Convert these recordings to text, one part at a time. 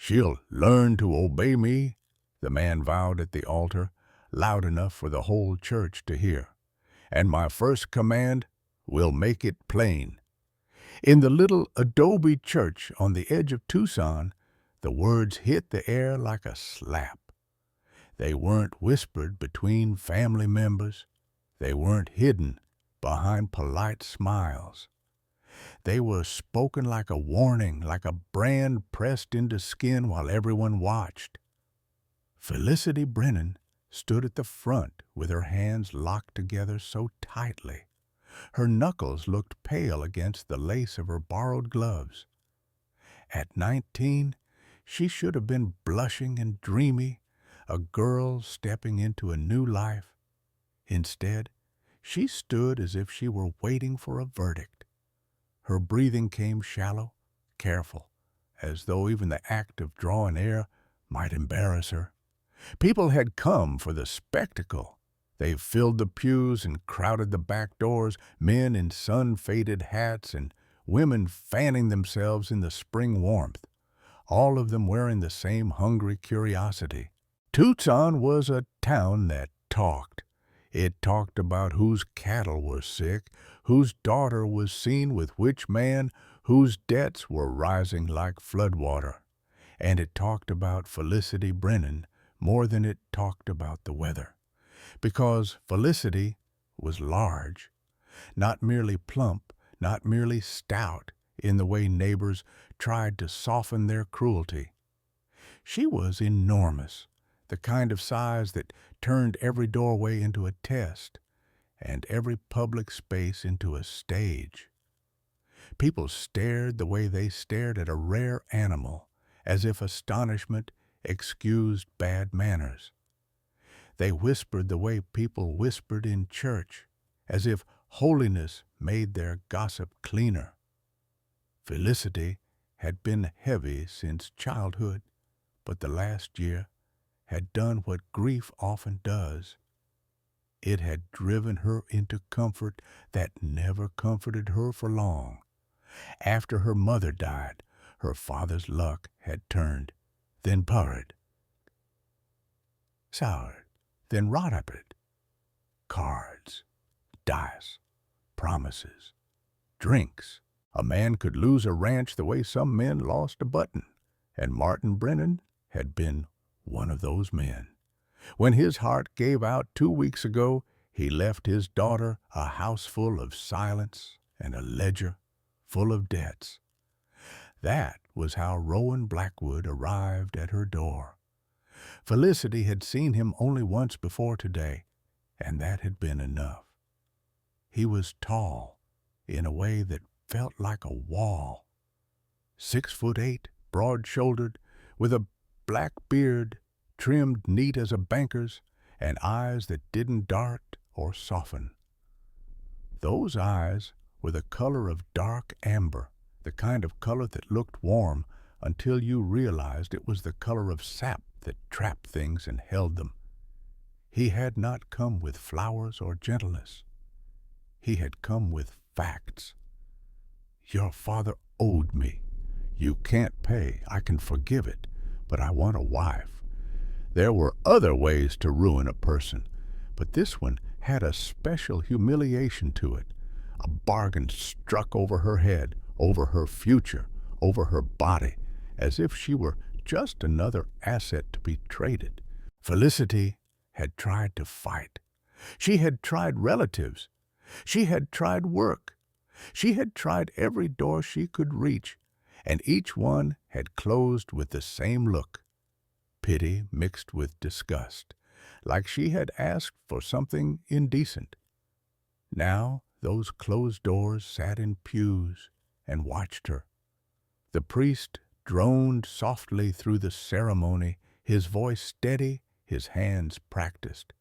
She'll learn to obey me, the man vowed at the altar, loud enough for the whole church to hear. And my first command will make it plain. In the little adobe church on the edge of Tucson, the words hit the air like a slap. They weren't whispered between family members. They weren't hidden behind polite smiles. They were spoken like a warning, like a brand pressed into skin while everyone watched. Felicity Brennan stood at the front with her hands locked together so tightly. Her knuckles looked pale against the lace of her borrowed gloves. At 19, she should have been blushing and dreamy, a girl stepping into a new life. Instead, she stood as if she were waiting for a verdict. Her breathing came shallow, careful, as though even the act of drawing air might embarrass her. People had come for the spectacle. They filled the pews and crowded the back doors, men in sun-faded hats and women fanning themselves in the spring warmth, all of them wearing the same hungry curiosity. Tucson was a town that talked. It talked about whose cattle were sick, whose daughter was seen with which man, whose debts were rising like floodwater. And it talked about Felicity Brennan more than it talked about the weather. Because Felicity was large, not merely plump, not merely stout in the way neighbors tried to soften their cruelty. She was enormous, the kind of size that turned every doorway into a test and every public space into a stage. People stared the way they stared at a rare animal, as if astonishment excused bad manners. They whispered the way people whispered in church, as if holiness made their gossip cleaner. Felicity had been heavy since childhood, but the last year had done what grief often does. It had driven her into comfort that never comforted her for long. After her mother died, her father's luck had turned, then purred, soured, then rapid. Cards, dice, promises, drinks. A man could lose a ranch the way some men lost a button, and Martin Brennan had been one of those men. When his heart gave out 2 weeks ago, he left his daughter a house full of silence and a ledger full of debts. That was how Rowan Blackwood arrived at her door. Felicity had seen him only once before today, and that had been enough. He was tall, in a way that felt like a wall. 6'8", broad-shouldered, with a black beard trimmed neat as a banker's, and eyes that didn't dart or soften. Those eyes were the color of dark amber, the kind of color that looked warm until you realized it was the color of sap that trapped things and held them. He had not come with flowers or gentleness. He had come with facts. Your father owed me. You can't pay. I can forgive it, but I want a wife. There were other ways to ruin a person, but this one had a special humiliation to it, a bargain struck over her head, over her future, over her body, as if she were just another asset to be traded. Felicity had tried to fight. She had tried relatives. She had tried work. She had tried every door she could reach, and each one had closed with the same look, pity mixed with disgust, like she had asked for something indecent. Now those closed doors sat in pews and watched her. The priest droned softly through the ceremony, his voice steady, his hands practiced.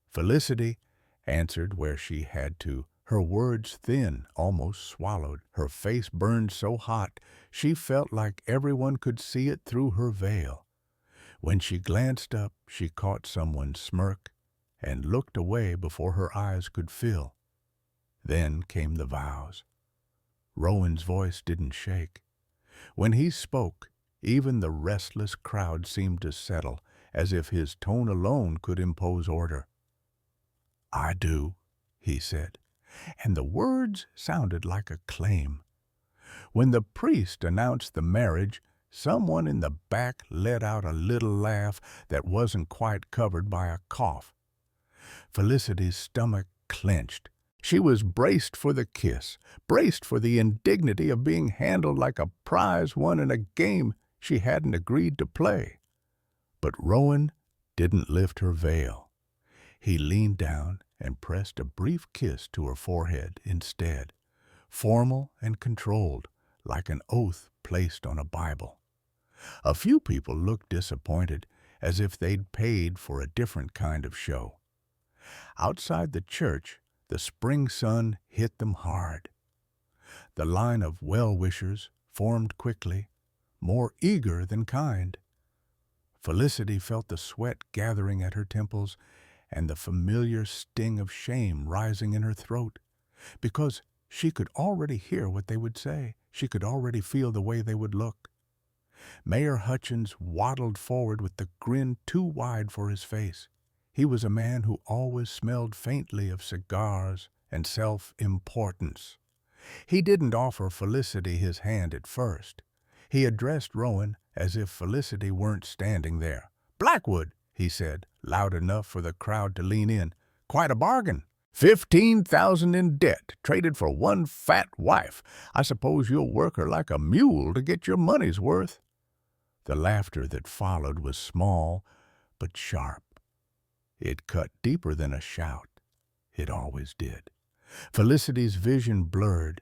Felicity answered where she had to, her words thin, almost swallowed. Her face burned so hot she felt like everyone could see it through her veil. When she glanced up, she caught someone's smirk and looked away before her eyes could fill. Then came the vows. Rowan's voice didn't shake. When he spoke, Even the restless crowd seemed to settle, as if his tone alone could impose order. "I do," he said, and the words sounded like a claim. When the priest announced the marriage, someone in the back let out a little laugh that wasn't quite covered by a cough. Felicity's stomach clenched. She was braced for the kiss, braced for the indignity of being handled like a prize won in a game she hadn't agreed to play. But Rowan didn't lift her veil. He leaned down and pressed a brief kiss to her forehead instead, formal and controlled, like an oath placed on a Bible. A few people looked disappointed, as if they'd paid for a different kind of show. Outside the church, the spring sun hit them hard. The line of well-wishers formed quickly, more eager than kind. Felicity felt the sweat gathering at her temples and the familiar sting of shame rising in her throat, because she could already hear what they would say. She could already feel the way they would look. Mayor Hutchins waddled forward with the grin too wide for his face. He was a man who always smelled faintly of cigars and self-importance. He didn't offer Felicity his hand at first. He addressed Rowan as if Felicity weren't standing there. "Blackwood," he said, loud enough for the crowd to lean in. "Quite a bargain. 15,000 in debt, traded for one fat wife. I suppose you'll work her like a mule to get your money's worth." The laughter that followed was small, but sharp. It cut deeper than a shout. It always did. Felicity's vision blurred.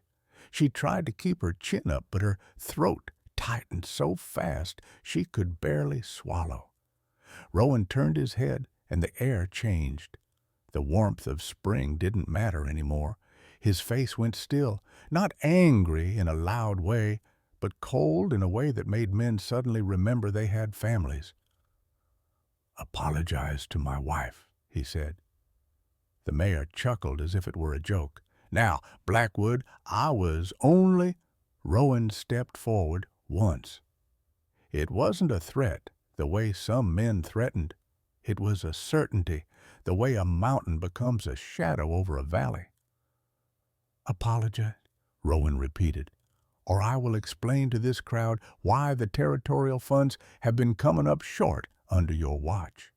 She tried to keep her chin up, but her throat tightened so fast she could barely swallow. Rowan turned his head, and the air changed. The warmth of spring didn't matter anymore. His face went still, not angry in a loud way, but cold in a way that made men suddenly remember they had families. "Apologize to my wife," he said. The mayor chuckled as if it were a joke. "Now, Blackwood, I was only—" Rowan stepped forward once. It wasn't a threat, the way some men threatened. It was a certainty, the way a mountain becomes a shadow over a valley. "Apologize," Rowan repeated, "or I will explain to this crowd why the territorial funds have been coming up short under your watch."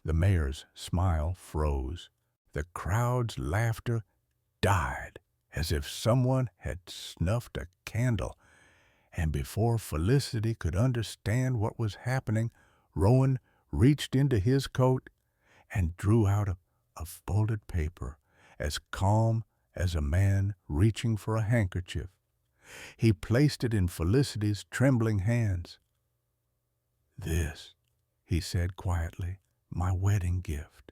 The mayor's smile froze. The crowd's laughter died, as if someone had snuffed a candle. And before Felicity could understand what was happening, Rowan reached into his coat and drew out a folded paper, as calm as a man reaching for a handkerchief. He placed it in Felicity's trembling hands. "This," he said quietly, "my wedding gift."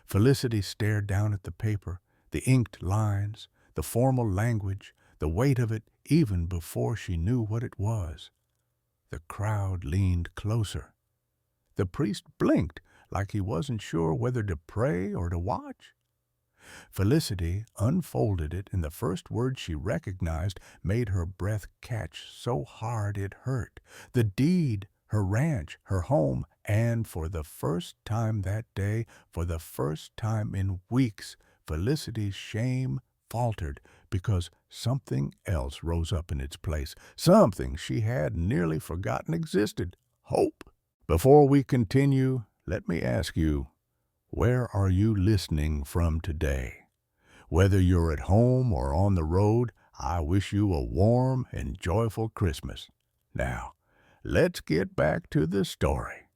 Felicity stared down at the paper, the inked lines, the formal language, the weight of it even before she knew what it was. The crowd leaned closer. The priest blinked like he wasn't sure whether to pray or to watch. Felicity unfolded it, and the first word she recognized made her breath catch so hard it hurt. The deed, her ranch, her home, and for the first time that day, for the first time in weeks, Felicity's shame faltered because something else rose up in its place, something she had nearly forgotten existed: hope. Before we continue, let me ask you, where are you listening from today? Whether you're at home or on the road, I wish you a warm and joyful Christmas. Now, let's get back to the story.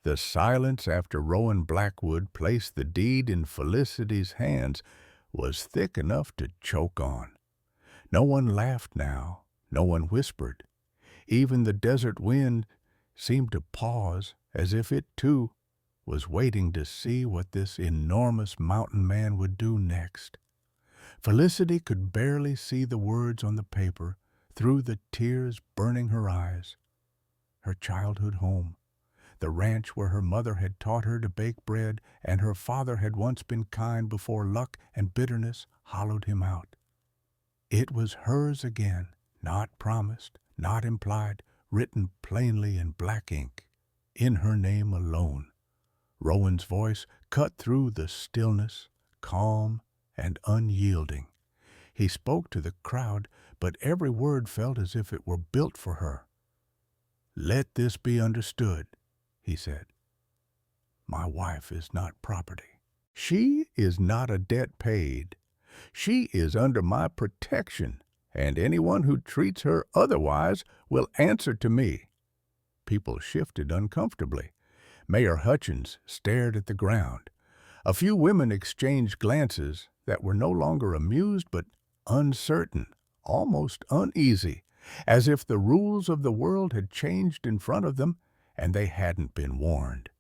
The silence after Rowan Blackwood placed the deed in Felicity's hands was thick enough to choke on. No one laughed now, no one whispered. Even the desert wind seemed to pause, as if it, too, was waiting to see what this enormous mountain man would do next. Felicity could barely see the words on the paper through the tears burning her eyes. Her childhood home, the ranch where her mother had taught her to bake bread and her father had once been kind before luck and bitterness hollowed him out. It was hers again, not promised, not implied, written plainly in black ink, in her name alone. Rowan's voice cut through the stillness, calm and unyielding. He spoke to the crowd, but every word felt as if it were built for her. "Let this be understood," he said. "My wife is not property. She is not a debt paid. She is under my protection, and anyone who treats her otherwise will answer to me." People shifted uncomfortably. Mayor Hutchins stared at the ground. A few women exchanged glances that were no longer amused but uncertain, almost uneasy, as if the rules of the world had changed in front of them and they hadn't been warned.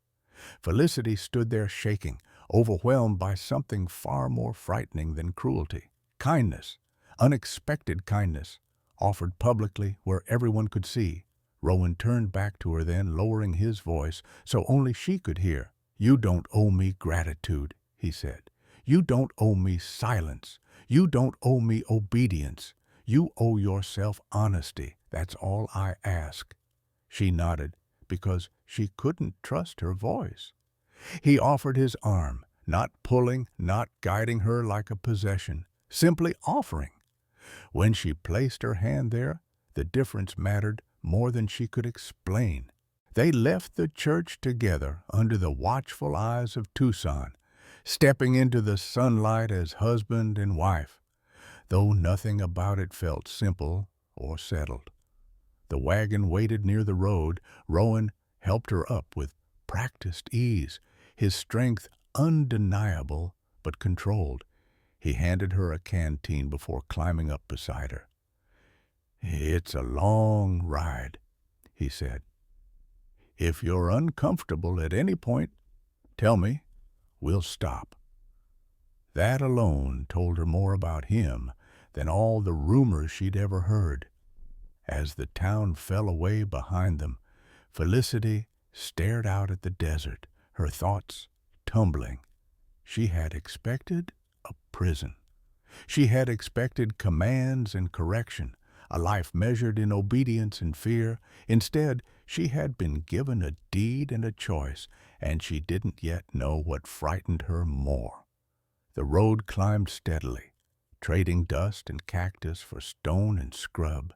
Felicity stood there shaking, overwhelmed by something far more frightening than cruelty. Kindness, unexpected kindness, offered publicly where everyone could see. Rowan turned back to her then, lowering his voice so only she could hear. "You don't owe me gratitude," he said. "You don't owe me silence. You don't owe me obedience. You owe yourself honesty. That's all I ask." She nodded because she couldn't trust her voice. He offered his arm, not pulling, not guiding her like a possession, simply offering. When she placed her hand there, the difference mattered more than she could explain. They left the church together under the watchful eyes of Tucson, stepping into the sunlight as husband and wife, though nothing about it felt simple or settled. The wagon waited near the road. Rowan helped her up with practiced ease, his strength undeniable but controlled. He handed her a canteen before climbing up beside her. "It's a long ride," he said. "If you're uncomfortable at any point, tell me. We'll stop." That alone told her more about him than all the rumors she'd ever heard. As the town fell away behind them, Felicity stared out at the desert, her thoughts tumbling. She had expected a prison. She had expected commands and correction, a life measured in obedience and fear. Instead, she had been given a deed and a choice, and she didn't yet know what frightened her more. The road climbed steadily, trading dust and cactus for stone and scrub.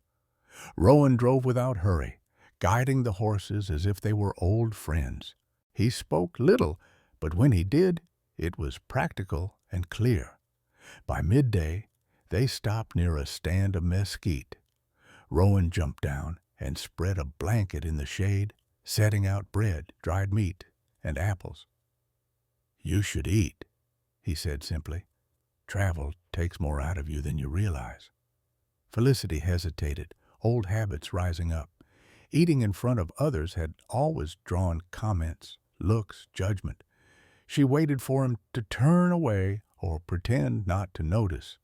Rowan drove without hurry, guiding the horses as if they were old friends. He spoke little, but when he did, it was practical and clear. By midday, they stopped near a stand of mesquite. Rowan jumped down and spread a blanket in the shade, setting out bread, dried meat, and apples. "You should eat," he said simply. "Travel takes more out of you than you realize." Felicity hesitated, old habits rising up. Eating in front of others had always drawn comments, looks, judgment. She waited for him to turn away or pretend not to notice.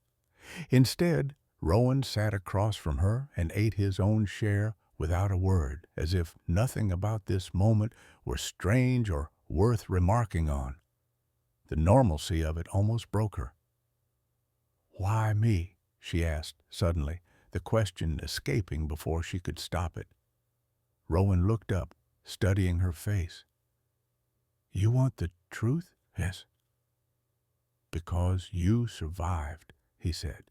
Instead, Rowan sat across from her and ate his own share without a word, as if nothing about this moment were strange or worth remarking on. The normalcy of it almost broke her. "Why me?" she asked suddenly, the question escaping before she could stop it. Rowan looked up, studying her face. "You want the truth?" "Yes." "Because you survived," he said.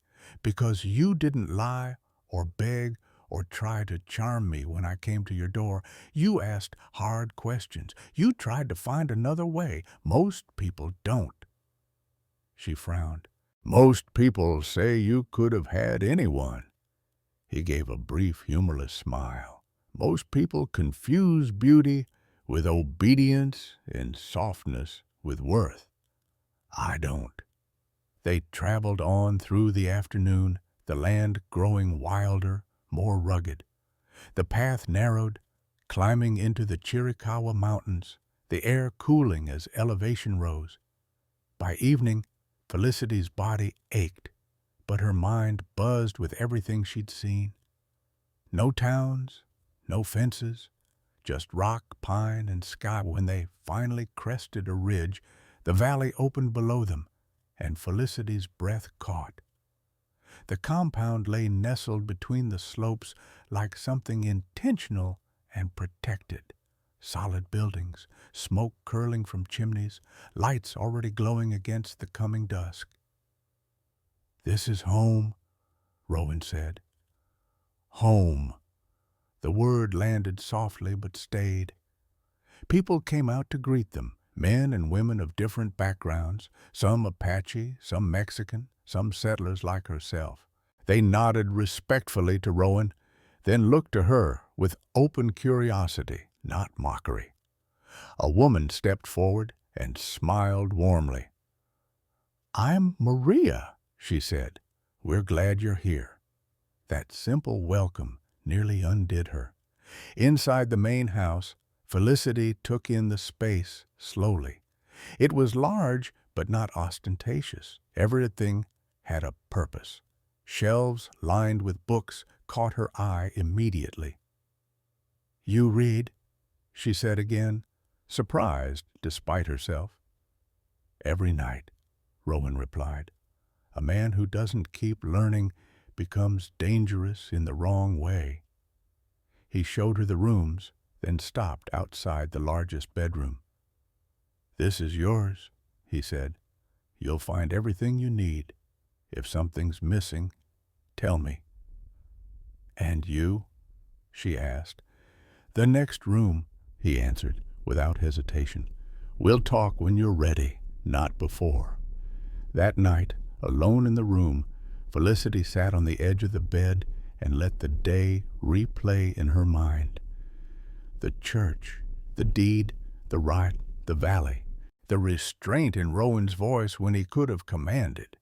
"Because you didn't lie or beg or try to charm me when I came to your door. You asked hard questions. You tried to find another way. Most people don't." She frowned. "Most people say you could have had anyone." He gave a brief, humorless smile. "Most people confuse beauty with obedience and softness with worth. I don't." They traveled on through the afternoon, the land growing wilder, more rugged. The path narrowed, climbing into the Chiricahua Mountains, the air cooling as elevation rose. By evening, Felicity's body ached, but her mind buzzed with everything she'd seen. No towns, no fences, just rock, pine, and sky. When they finally crested a ridge, the valley opened below them, and Felicity's breath caught. The compound lay nestled between the slopes like something intentional and protected. Solid buildings, smoke curling from chimneys, lights already glowing against the coming dusk. "This is home," Rowan said. "Home." The word landed softly but stayed. People came out to greet them, men and women of different backgrounds, some Apache, some Mexican, some settlers like herself. They nodded respectfully to Rowan, then looked to her with open curiosity, not mockery. A woman stepped forward and smiled warmly. "I'm Maria," she said. "We're glad you're here." That simple welcome nearly undid her. Inside the main house, Felicity took in the space slowly. It was large, but not ostentatious. Everything had a purpose. Shelves lined with books caught her eye immediately. "You read?" she said again, surprised despite herself. "Every night," Rowan replied. "A man who doesn't keep learning becomes dangerous in the wrong way." He showed her the rooms, then stopped outside the largest bedroom. "This is yours," he said. "You'll find everything you need. If something's missing, tell me." "And you?" she asked. "The next room," he answered, without hesitation. "We'll talk when you're ready, not before." That night, alone in the room, Felicity sat on the edge of the bed and let the day replay in her mind. The church, the deed, the rite, the valley, the restraint in Rowan's voice when he could have commanded.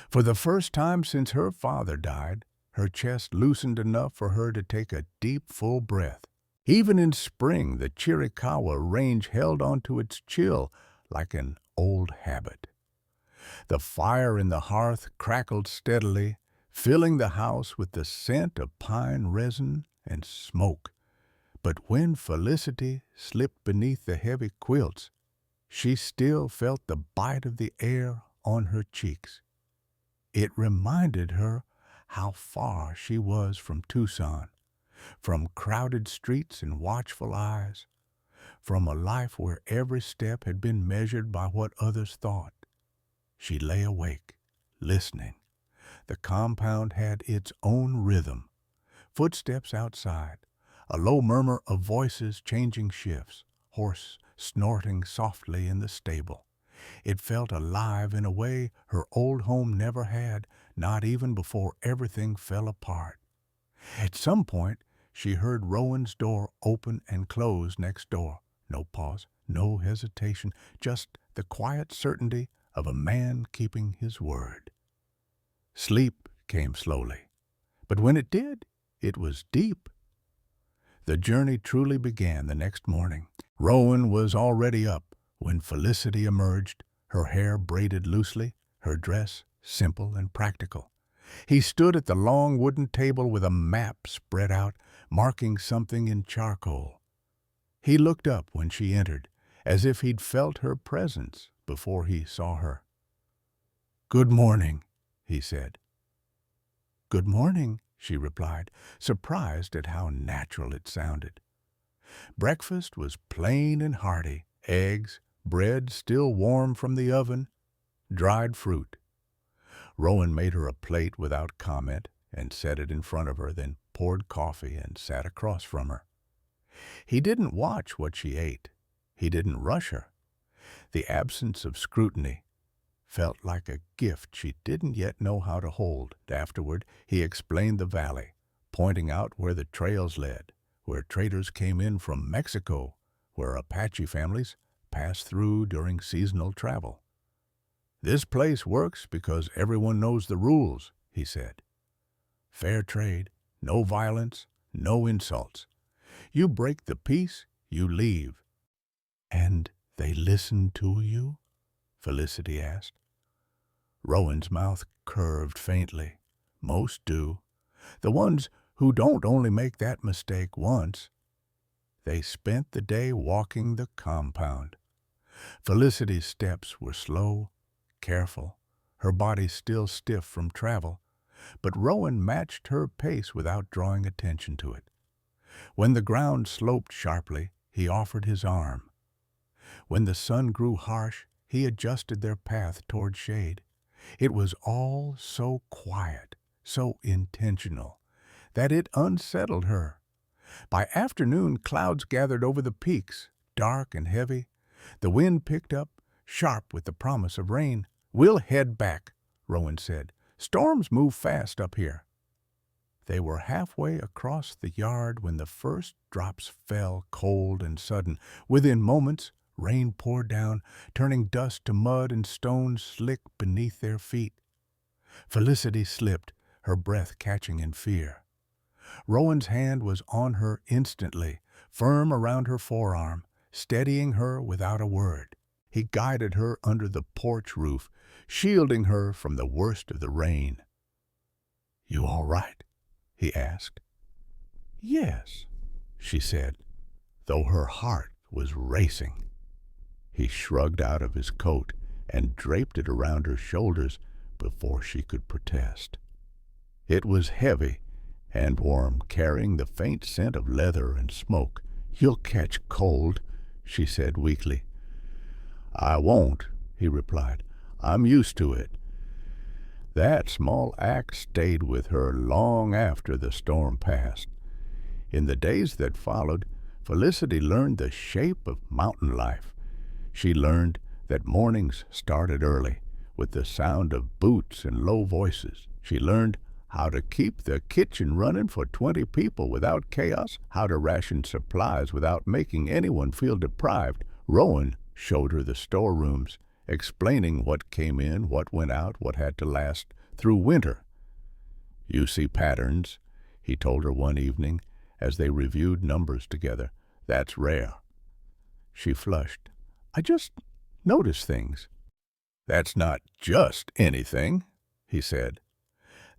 For the first time since her father died, her chest loosened enough for her to take a deep, full breath. Even in spring, the Chiricahua range held onto its chill like an old habit. The fire in the hearth crackled steadily, filling the house with the scent of pine resin and smoke. But when Felicity slipped beneath the heavy quilts, she still felt the bite of the air on her cheeks. It reminded her how far she was from Tucson, from crowded streets and watchful eyes, from a life where every step had been measured by what others thought. She lay awake, listening. The compound had its own rhythm. Footsteps outside, a low murmur of voices changing shifts, horse snorting softly in the stable. It felt alive in a way her old home never had, not even before everything fell apart. At some point, she heard Rowan's door open and close next door. No pause, no hesitation, just the quiet certainty of a man keeping his word. Sleep came slowly, but when it did, it was deep. The journey truly began the next morning. Rowan was already up when Felicity emerged, her hair braided loosely, her dress simple and practical. He stood at the long wooden table with a map spread out, marking something in charcoal. He looked up when she entered, as if he'd felt her presence before he saw her. "Good morning," he said. "Good morning," she replied, surprised at how natural it sounded. Breakfast was plain and hearty: eggs, bread still warm from the oven, dried fruit. Rowan made her a plate without comment and set it in front of her, then poured coffee and sat across from her. He didn't watch what she ate. He didn't rush her. The absence of scrutiny felt like a gift she didn't yet know how to hold. Afterward, he explained the valley, pointing out where the trails led, where traders came in from Mexico, where Apache families passed through during seasonal travel. "This place works because everyone knows the rules," he said. "Fair trade, no violence, no insults. You break the peace, you leave." "And they listen to you?" Felicity asked. Rowan's mouth curved faintly. "Most do. The ones who don't only make that mistake once." They spent the day walking the compound. Felicity's steps were slow, careful, her body still stiff from travel, but Rowan matched her pace without drawing attention to it. When the ground sloped sharply, he offered his arm. When the sun grew harsh, he adjusted their path toward shade. It was all so quiet, so intentional, that it unsettled her. By afternoon, clouds gathered over the peaks, dark and heavy. The wind picked up, sharp with the promise of rain. "We'll head back," Rowan said. "Storms move fast up here." They were halfway across the yard when the first drops fell, cold and sudden. Within moments, rain poured down, turning dust to mud and stones slick beneath their feet. Felicity slipped, her breath catching in fear. Rowan's hand was on her instantly, firm around her forearm, steadying her without a word. He guided her under the porch roof, shielding her from the worst of the rain. "You all right?" he asked. "Yes," she said, though her heart was racing. He shrugged out of his coat and draped it around her shoulders before she could protest. It was heavy and warm, carrying the faint scent of leather and smoke. "You'll catch cold," she said weakly. "I won't," he replied. "I'm used to it." That small act stayed with her long after the storm passed. In the days that followed, Felicity learned the shape of mountain life. She learned that mornings started early, with the sound of boots and low voices. She learned how to keep the kitchen running for 20 people without chaos, how to ration supplies without making anyone feel deprived. Rowan showed her the storerooms, explaining what came in, what went out, what had to last through winter. "You see patterns," he told her one evening as they reviewed numbers together. "That's rare." She flushed. "I just notice things." "That's not just anything," he said.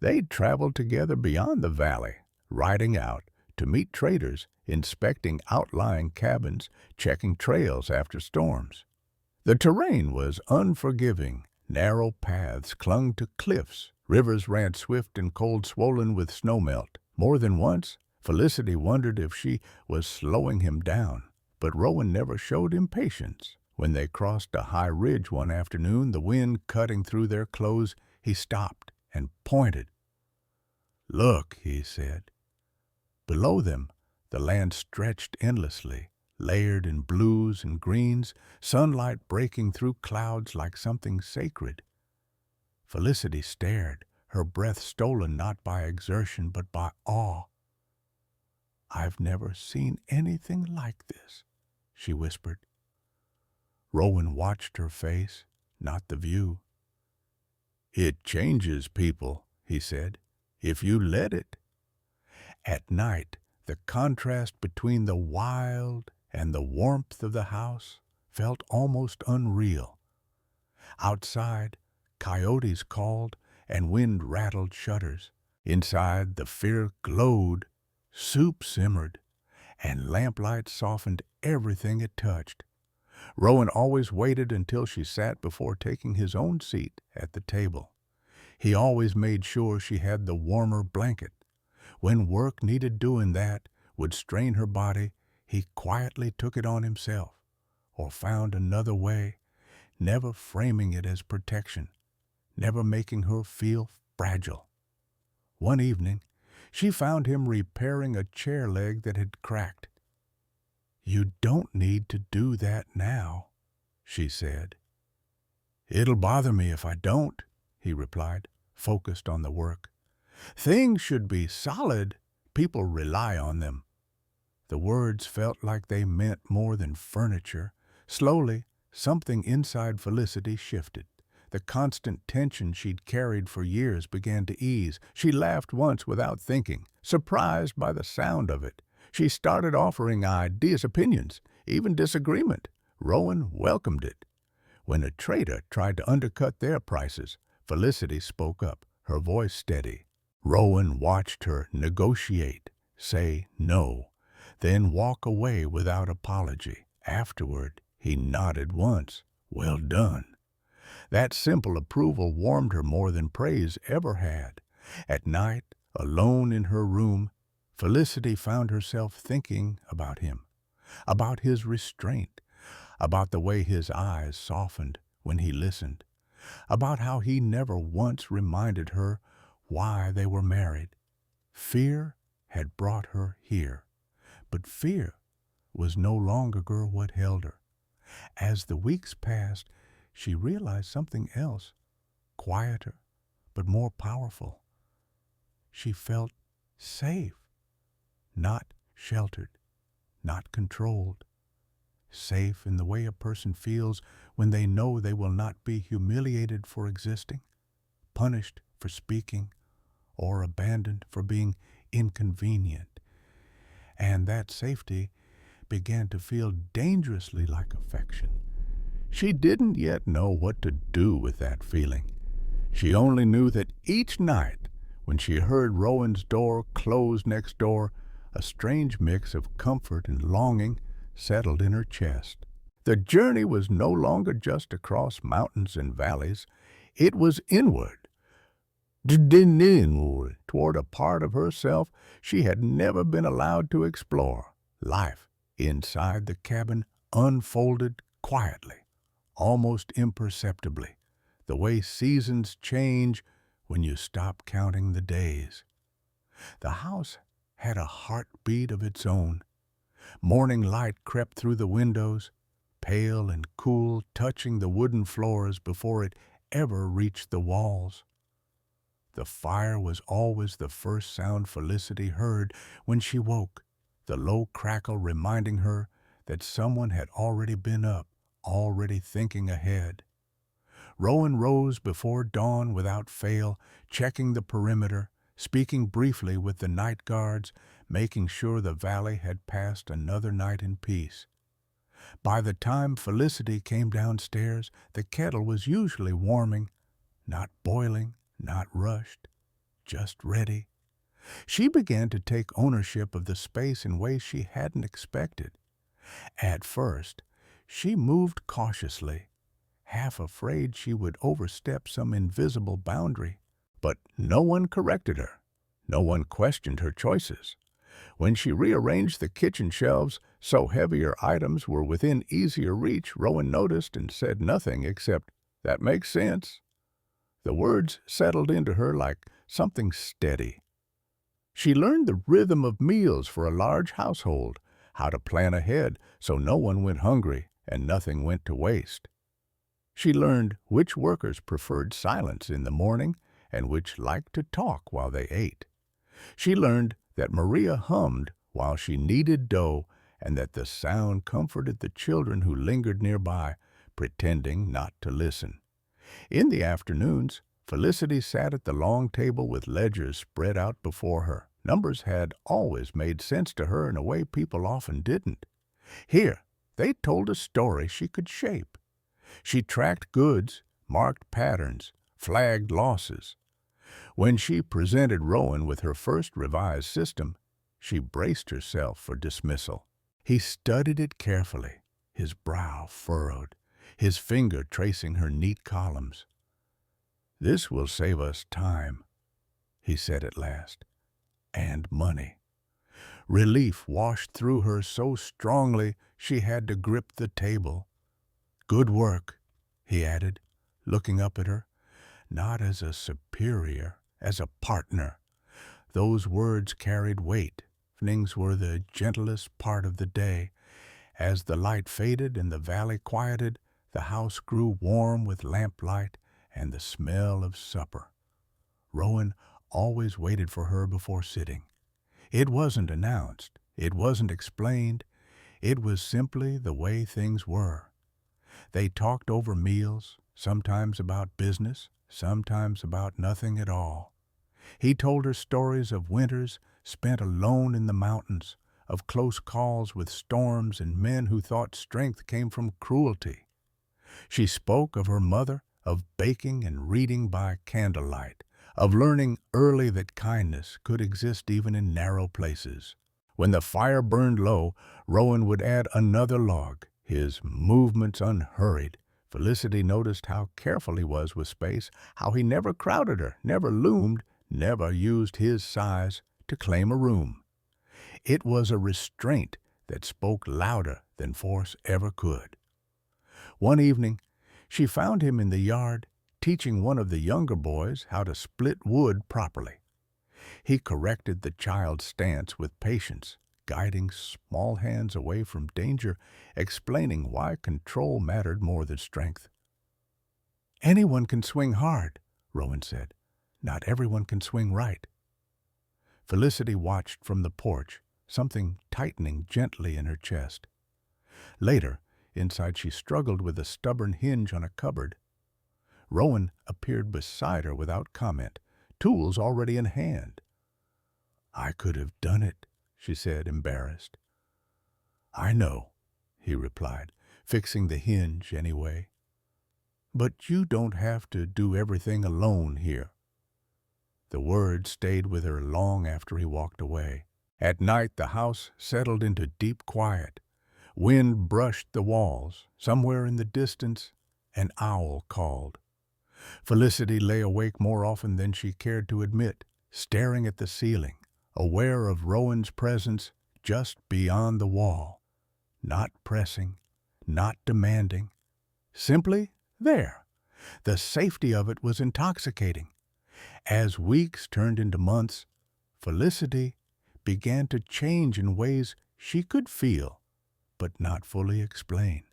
They'd traveled together beyond the valley, riding out to meet traders, inspecting outlying cabins, checking trails after storms. The terrain was unforgiving. Narrow paths clung to cliffs. Rivers ran swift and cold, swollen with snowmelt. More than once, Felicity wondered if she was slowing him down, but Rowan never showed impatience. When they crossed a high ridge one afternoon, the wind cutting through their clothes, he stopped and pointed. "Look," he said. Below them, the land stretched endlessly, layered in blues and greens, sunlight breaking through clouds like something sacred. Felicity stared, her breath stolen not by exertion but by awe. "I've never seen anything like this," she whispered. Rowan watched her face, not the view. "It changes people," he said, "if you let it." At night, the contrast between the wild and the warmth of the house felt almost unreal. Outside, coyotes called and wind rattled shutters. Inside, the fire glowed, soup simmered, and lamplight softened everything it touched. Rowan always waited until she sat before taking his own seat at the table. He always made sure she had the warmer blanket. When work needed doing that would strain her body, he quietly took it on himself, or found another way, never framing it as protection, never making her feel fragile. One evening, she found him repairing a chair leg that had cracked. "You don't need to do that now," she said. "It'll bother me if I don't," he replied, focused on the work. "Things should be solid. People rely on them." The words felt like they meant more than furniture. Slowly, something inside Felicity shifted. The constant tension she'd carried for years began to ease. She laughed once without thinking, surprised by the sound of it. She started offering ideas, opinions, even disagreement. Rowan welcomed it. When a trader tried to undercut their prices, Felicity spoke up, her voice steady. Rowan watched her negotiate, say no, then walk away without apology. Afterward, he nodded once. "Well done." That simple approval warmed her more than praise ever had. At night, alone in her room, Felicity found herself thinking about him, about his restraint, about the way his eyes softened when he listened, about how he never once reminded her why they were married. Fear had brought her here, but fear was no longer what held her. As the weeks passed, she realized something else, quieter but more powerful. She felt safe, not sheltered, not controlled. Safe in the way a person feels when they know they will not be humiliated for existing, punished for speaking, or abandoned for being inconvenient. And that safety began to feel dangerously like affection. She didn't yet know what to do with that feeling. She only knew that each night, when she heard Rowan's door close next door, a strange mix of comfort and longing settled in her chest. The journey was no longer just across mountains and valleys. It was inward, toward a part of herself she had never been allowed to explore. Life inside the cabin unfolded quietly, almost imperceptibly, the way seasons change when you stop counting the days. The house had a heartbeat of its own. Morning light crept through the windows, pale and cool, touching the wooden floors before it ever reached the walls. The fire was always the first sound Felicity heard when she woke, the low crackle reminding her that someone had already been up, already thinking ahead. Rowan rose before dawn without fail, checking the perimeter, speaking briefly with the night guards, making sure the valley had passed another night in peace. By the time Felicity came downstairs, the kettle was usually warming, not boiling, not rushed, just ready. She began to take ownership of the space in ways she hadn't expected. At first, she moved cautiously, half afraid she would overstep some invisible boundary. But no one corrected her. No one questioned her choices. When she rearranged the kitchen shelves so heavier items were within easier reach, Rowan noticed and said nothing except, "That makes sense." The words settled into her like something steady. She learned the rhythm of meals for a large household, how to plan ahead so no one went hungry and nothing went to waste. She learned which workers preferred silence in the morning and which liked to talk while they ate. She learned that Maria hummed while she kneaded dough and that the sound comforted the children who lingered nearby, pretending not to listen. In the afternoons, Felicity sat at the long table with ledgers spread out before her. Numbers had always made sense to her in a way people often didn't. Here, they told a story she could shape. She tracked goods, marked patterns, flagged losses. When she presented Rowan with her first revised system, she braced herself for dismissal. He studied it carefully, his brow furrowed, his finger tracing her neat columns. "This will save us time," he said at last, "and money." Relief washed through her so strongly she had to grip the table. "Good work," he added, looking up at her, not as a superior, as a partner. Those words carried weight. Evenings were the gentlest part of the day. As the light faded and the valley quieted, the house grew warm with lamplight and the smell of supper. Rowan always waited for her before sitting. It wasn't announced. It wasn't explained. It was simply the way things were. They talked over meals, sometimes about business, sometimes about nothing at all. He told her stories of winters spent alone in the mountains, of close calls with storms and men who thought strength came from cruelty. She spoke of her mother, of baking and reading by candlelight, of learning early that kindness could exist even in narrow places. When the fire burned low, Rowan would add another log, his movements unhurried. Felicity noticed how careful he was with space, how he never crowded her, never loomed, never used his size to claim a room. It was a restraint that spoke louder than force ever could. One evening, she found him in the yard teaching one of the younger boys how to split wood properly. He corrected the child's stance with patience, guiding small hands away from danger, explaining why control mattered more than strength. "Anyone can swing hard," Rowan said. "Not everyone can swing right." Felicity watched from the porch, something tightening gently in her chest. Later, inside she struggled with a stubborn hinge on a cupboard. Rowan appeared beside her without comment, tools already in hand. "I could have done it," she said, embarrassed. "I know," he replied, fixing the hinge anyway. "But you don't have to do everything alone here." The words stayed with her long after he walked away. At night the house settled into deep quiet. Wind brushed the walls. Somewhere in the distance, an owl called. Felicity lay awake more often than she cared to admit, staring at the ceiling, aware of Rowan's presence just beyond the wall. Not pressing, not demanding, simply there. The safety of it was intoxicating. As weeks turned into months, Felicity began to change in ways she could feel, but not fully explain.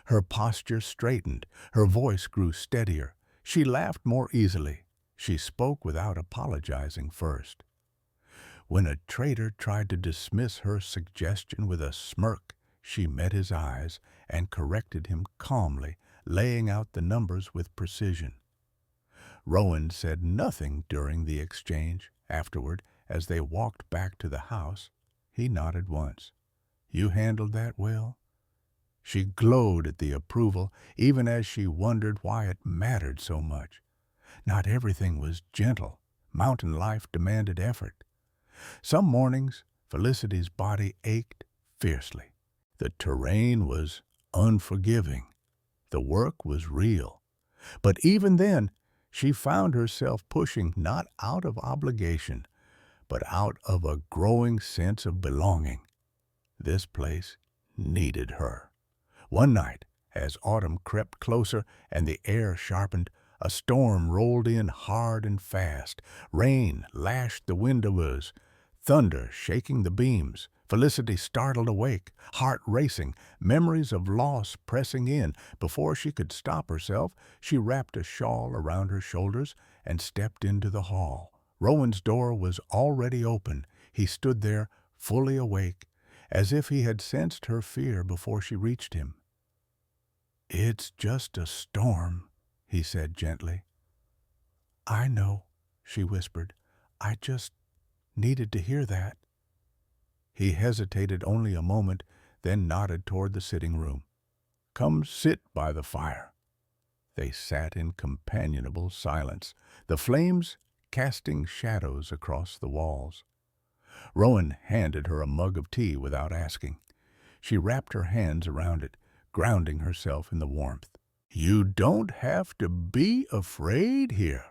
Her posture straightened, her voice grew steadier, she laughed more easily, she spoke without apologizing first. When a traitor tried to dismiss her suggestion with a smirk, she met his eyes and corrected him calmly, laying out the numbers with precision. Rowan said nothing during the exchange. Afterward, as they walked back to the house, he nodded once. "You handled that well?" She glowed at the approval, even as she wondered why it mattered so much. Not everything was gentle. Mountain life demanded effort. Some mornings, Felicity's body ached fiercely. The terrain was unforgiving. The work was real. But even then, she found herself pushing not out of obligation, but out of a growing sense of belonging. This place needed her. One night, as autumn crept closer and the air sharpened, a storm rolled in hard and fast. Rain lashed the windows, thunder shaking the beams. Felicity startled awake, heart racing, memories of loss pressing in. Before she could stop herself, she wrapped a shawl around her shoulders and stepped into the hall. Rowan's door was already open. He stood there, fully awake, as if he had sensed her fear before she reached him. "It's just a storm," he said gently. "I know," she whispered. "I just needed to hear that." He hesitated only a moment, then nodded toward the sitting room. "Come sit by the fire." They sat in companionable silence, the flames casting shadows across the walls. Rowan handed her a mug of tea without asking. She wrapped her hands around it, grounding herself in the warmth. "You don't have to be afraid here,"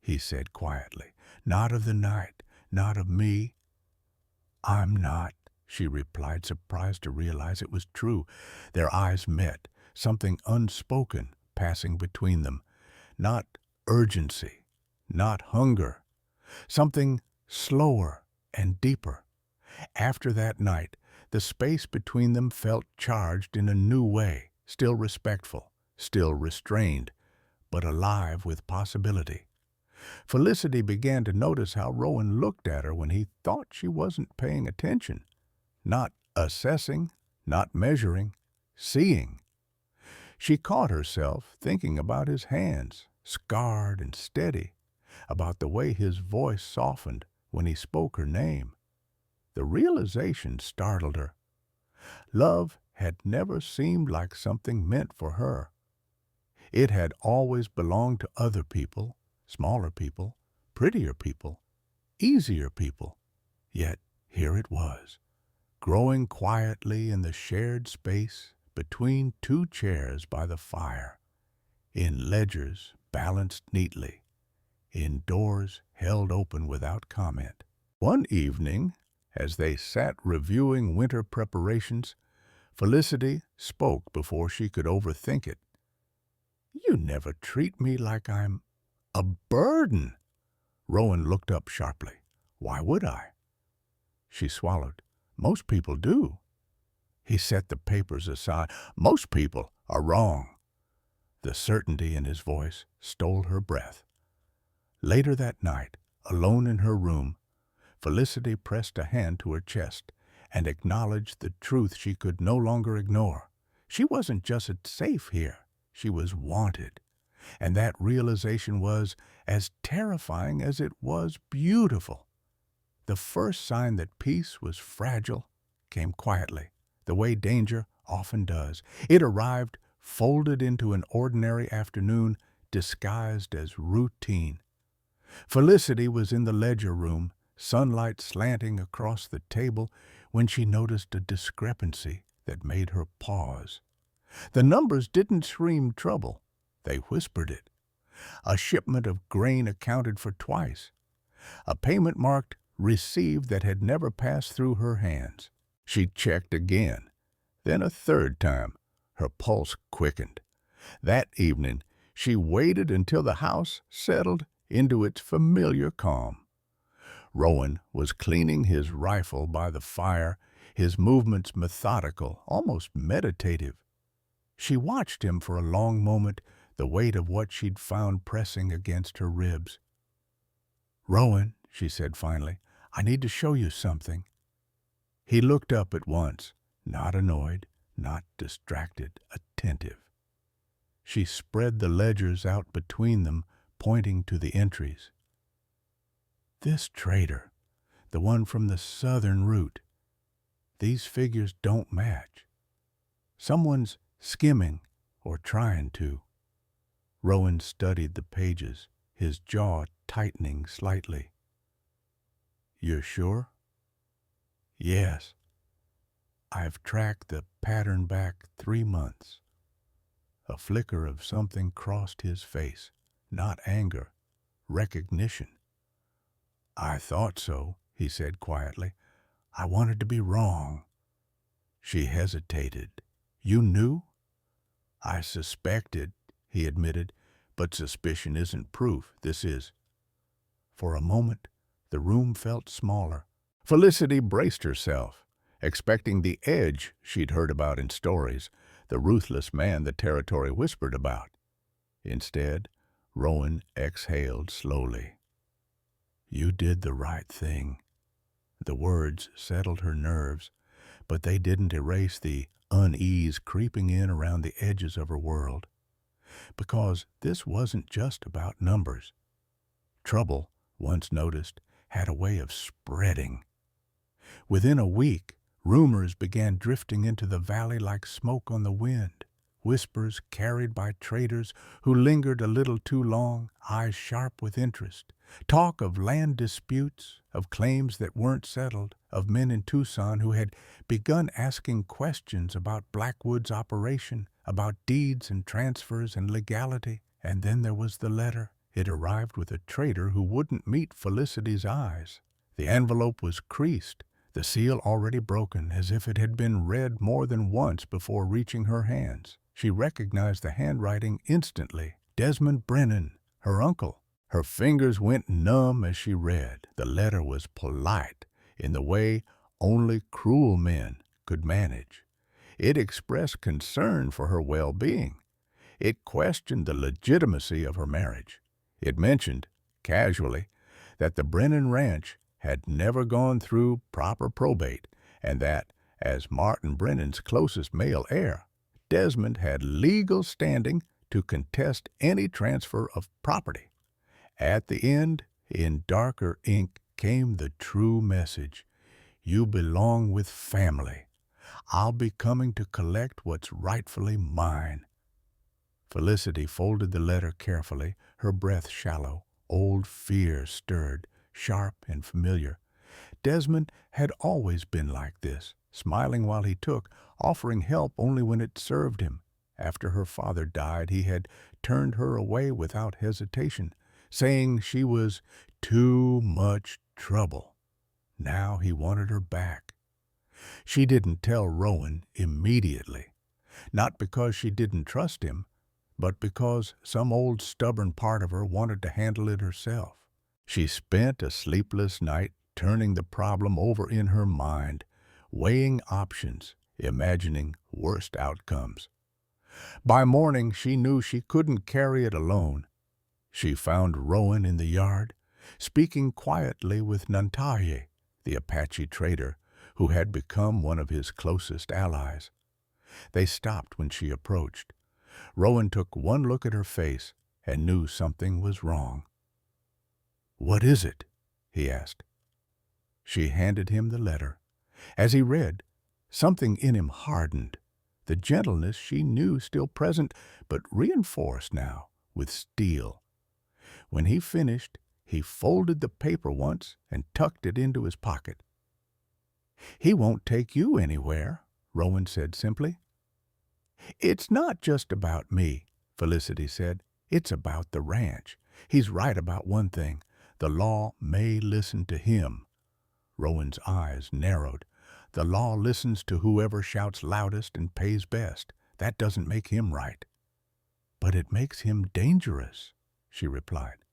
he said quietly. "Not of the night, not of me." "I'm not," she replied, surprised to realize it was true. Their eyes met, something unspoken passing between them. Not urgency, not hunger. Something slower and deeper. After that night, the space between them felt charged in a new way, still respectful, still restrained, but alive with possibility. Felicity began to notice how Rowan looked at her when he thought she wasn't paying attention. Not assessing, not measuring, seeing. She caught herself thinking about his hands, scarred and steady, about the way his voice softened when he spoke her name. The realization startled her. Love had never seemed like something meant for her. It had always belonged to other people, smaller people, prettier people, easier people. Yet here it was, growing quietly in the shared space between two chairs by the fire, in ledgers balanced neatly, indoors held open without comment. One evening, as they sat reviewing winter preparations, Felicity spoke before she could overthink it. "You never treat me like I'm a burden." Rowan looked up sharply. "Why would I?" She swallowed. "Most people do." He set the papers aside. "Most people are wrong." The certainty in his voice stole her breath. Later that night, alone in her room, Felicity pressed a hand to her chest and acknowledged the truth she could no longer ignore. She wasn't just safe here, she was wanted. And that realization was as terrifying as it was beautiful. The first sign that peace was fragile came quietly, the way danger often does. It arrived folded into an ordinary afternoon disguised as routine. Felicity was in the ledger room, sunlight slanting across the table, when she noticed a discrepancy that made her pause. The numbers didn't scream trouble, they whispered it. A shipment of grain accounted for twice. A payment marked received that had never passed through her hands. She checked again, then a third time. Her pulse quickened. That evening, she waited until the house settled into its familiar calm. Rowan was cleaning his rifle by the fire, his movements methodical, almost meditative. She watched him for a long moment, the weight of what she'd found pressing against her ribs. "Rowan," she said finally, "I need to show you something." He looked up at once, not annoyed, not distracted, attentive. She spread the ledgers out between them, pointing to the entries. "This trader, the one from the southern route, these figures don't match. Someone's skimming or trying to." Rowan studied the pages, his jaw tightening slightly. "You're sure?" "Yes. I've tracked the pattern back 3 months. A flicker of something crossed his face, not anger, recognition. "I thought so," he said quietly. "I wanted to be wrong." She hesitated. "You knew?" "I suspected," he admitted, "but suspicion isn't proof. This is." For a moment, the room felt smaller. Felicity braced herself, expecting the edge she'd heard about in stories, the ruthless man the territory whispered about. Instead, Rowan exhaled slowly. "You did the right thing." The words settled her nerves, but they didn't erase the unease creeping in around the edges of her world. Because this wasn't just about numbers. Trouble, once noticed, had a way of spreading. Within a week, rumors began drifting into the valley like smoke on the wind, whispers carried by traders who lingered a little too long, eyes sharp with interest. Talk of land disputes, of claims that weren't settled, of men in Tucson who had begun asking questions about Blackwood's operation, about deeds and transfers and legality. And then there was the letter. It arrived with a trader who wouldn't meet Felicity's eyes. The envelope was creased, the seal already broken, as if it had been read more than once before reaching her hands. She recognized the handwriting instantly. Desmond Brennan, her uncle. Her fingers went numb as she read. The letter was polite, in the way only cruel men could manage. It expressed concern for her well-being. It questioned the legitimacy of her marriage. It mentioned, casually, that the Brennan ranch had never gone through proper probate, and that, as Martin Brennan's closest male heir, Desmond had legal standing to contest any transfer of property. At the end, in darker ink, came the true message. "You belong with family. I'll be coming to collect what's rightfully mine." Felicity folded the letter carefully, her breath shallow. Old fear stirred, sharp and familiar. Desmond had always been like this, smiling while he took, offering help only when it served him. After her father died, he had turned her away without hesitation, saying she was too much trouble. Now he wanted her back. She didn't tell Rowan immediately, not because she didn't trust him, but because some old stubborn part of her wanted to handle it herself. She spent a sleepless night turning the problem over in her mind, weighing options, imagining worst outcomes. By morning, she knew she couldn't carry it alone. She found Rowan in the yard, speaking quietly with Nantaye, the Apache trader, who had become one of his closest allies. They stopped when she approached. Rowan took one look at her face and knew something was wrong. "What is it?" he asked. She handed him the letter. As he read, something in him hardened, the gentleness she knew still present, but reinforced now with steel. When he finished, he folded the paper once and tucked it into his pocket. "He won't take you anywhere," Rowan said simply. "It's not just about me," Felicity said. "It's about the ranch. He's right about one thing. The law may listen to him." Rowan's eyes narrowed. "The law listens to whoever shouts loudest and pays best. That doesn't make him right." "But it makes him dangerous," she replied.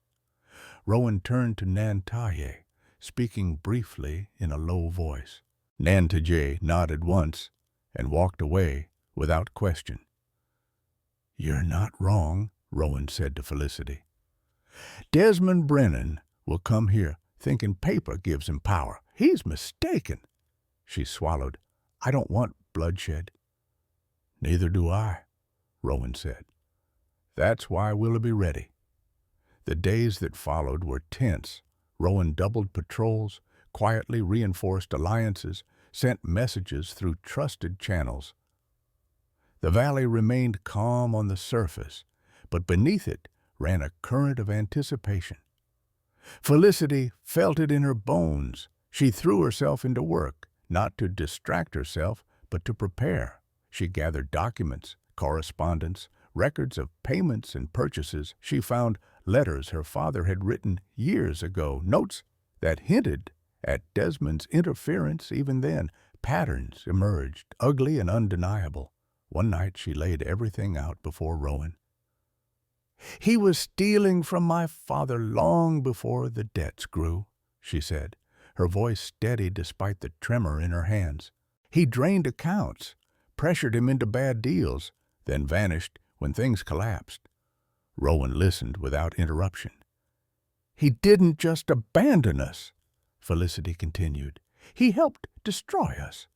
Rowan turned to Nantaye, speaking briefly in a low voice. Nantaye nodded once and walked away without question. "You're not wrong," Rowan said to Felicity. "Desmond Brennan will come here thinking paper gives him power. He's mistaken." She swallowed. "I don't want bloodshed." "Neither do I," Rowan said. "That's why we'll be ready." The days that followed were tense. Rowan doubled patrols, quietly reinforced alliances, sent messages through trusted channels. The valley remained calm on the surface, but beneath it ran a current of anticipation. Felicity felt it in her bones. She threw herself into work, not to distract herself, but to prepare. She gathered documents, correspondence, records of payments and purchases. She found letters her father had written years ago, notes that hinted at Desmond's interference even then. Patterns emerged, ugly and undeniable. One night she laid everything out before Rowan. "He was stealing from my father long before the debts grew," she said, her voice steady despite the tremor in her hands. "He drained accounts, pressured him into bad deals, then vanished when things collapsed." Rowan listened without interruption. "He didn't just abandon us," Felicity continued. "He helped destroy us."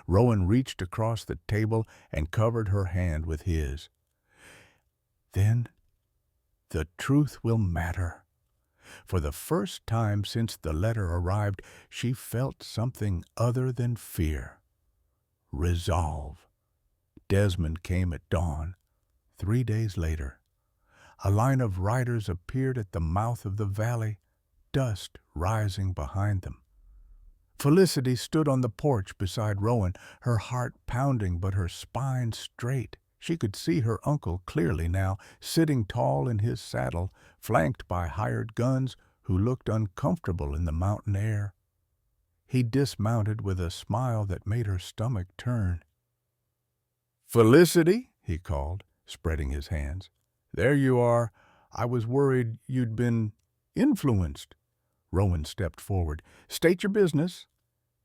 Rowan reached across the table and covered her hand with his. "Then the truth will matter." For the first time since the letter arrived, she felt something other than fear. Resolve. Desmond came at dawn. 3 days later, a line of riders appeared at the mouth of the valley, dust rising behind them. Felicity stood on the porch beside Rowan, her heart pounding but her spine straight. She could see her uncle clearly now, sitting tall in his saddle, flanked by hired guns who looked uncomfortable in the mountain air. He dismounted with a smile that made her stomach turn. "Felicity," he called, spreading his hands. "There you are. I was worried you'd been influenced." Rowan stepped forward. "State your business."